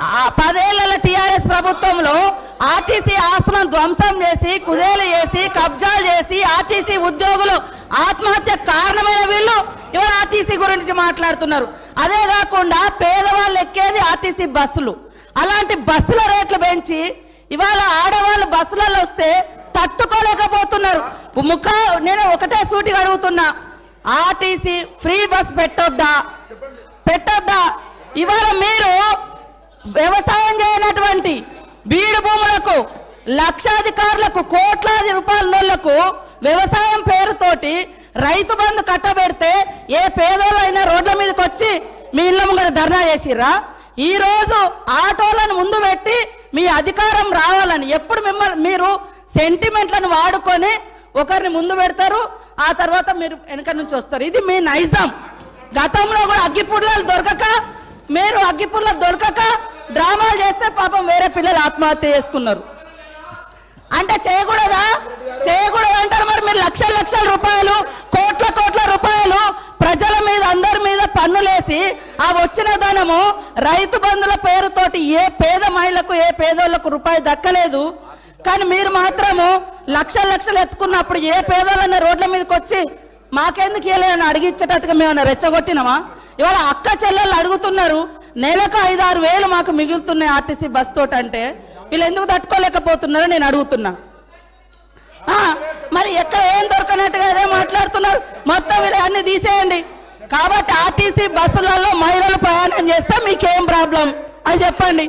10 ఏళ్ల టీఆర్ఎస్ ప్రభుత్వంలో ఆర్టీసీ ఆస్తులను ధ్వంసం చేసి కుదేలు చేసి కబ్జాలు చేసి ఆర్టీసీ ఉద్యోగులు ఆత్మహత్య కారణమైన వీళ్ళు ఇవాళ ఆర్టీసీ గురించి మాట్లాడుతున్నారు. అదే కాకుండా పేదవాళ్ళు ఎక్కేది ఆర్టీసీ బస్సులు. అలాంటి బస్సుల రేట్లు పెంచి ఇవాళ ఆడవాళ్ళు బస్సులలో వస్తే తట్టుకోలేకపోతున్నారు. నేను ఒకటే సూటిగా అడుగుతున్నా, ఆర్టీసీ ఫ్రీ బస్ పెట్టొద్దా? ఇవాళ మీరు వ్యవసాయం చేయనటువంటి బీడు భూములకు లక్షాధికారులకు కోట్లాది రూపాయల నోళ్లకు వ్యవసాయం పేరుతోటి రైతు బంధు కట్టబెడితే ఏ పేదోళ్ళైనా రోడ్ల మీదకి వచ్చి మీ ఇళ్ళ ముంగర ధర్నా చేసిర్రా? ఈ రోజు ఆటోలను ముందు పెట్టి మీ అధికారం రావాలని ఎప్పుడు మీరు సెంటిమెంట్లను వాడుకొని ఒకరిని ముందు పెడతారు, ఆ తర్వాత మీరు వెనక నుంచి వస్తారు. ఇది మీ నైజం. గతంలో కూడా అగ్గిపుల్లలు దొరకక డ్రామాలు చేస్తే పాపం వేరే పిల్లలు ఆత్మహత్య చేసుకున్నారు. అంటే చేయకూడదు అంటారు. మరి మీరు లక్షల రూపాయలు కోట్ల రూపాయలు ప్రజల మీద అందరి మీద పన్నులేసి ఆ వచ్చిన ధనము రైతు బంధుల పేరుతోటి ఏ పేద మహిళకు ఏ పేదోళ్లకు రూపాయి దక్కలేదు. కానీ మీరు మాత్రము లక్షలు ఎత్తుకున్నప్పుడు ఏ పేదోళ్ళన్న రోడ్ల మీదకి వచ్చి మాకెందుకు ఇవ్వలేదని అడిగిచ్చేటట్టుగా మేమన్నా రెచ్చగొట్టినామా? ఇవాళ అక్క చెల్లెళ్ళు అడుగుతున్నారు, నెలకు 5-6 వేలు మాకు మిగులుతున్నాయి ఆర్టీసీ బస్ తోటి. అంటే వీళ్ళు ఎందుకు తట్టుకోలేకపోతున్నారో నేను అడుగుతున్నా. మరి ఎక్కడ ఏం దొరకనట్టుగా అదే మాట్లాడుతున్నారు. మొత్తం వీళ్ళు అన్ని తీసేయండి. కాబట్టి ఆర్టీసీ బస్సులలో మహిళలు ప్రయాణం చేస్తే మీకేం ప్రాబ్లం అది చెప్పండి.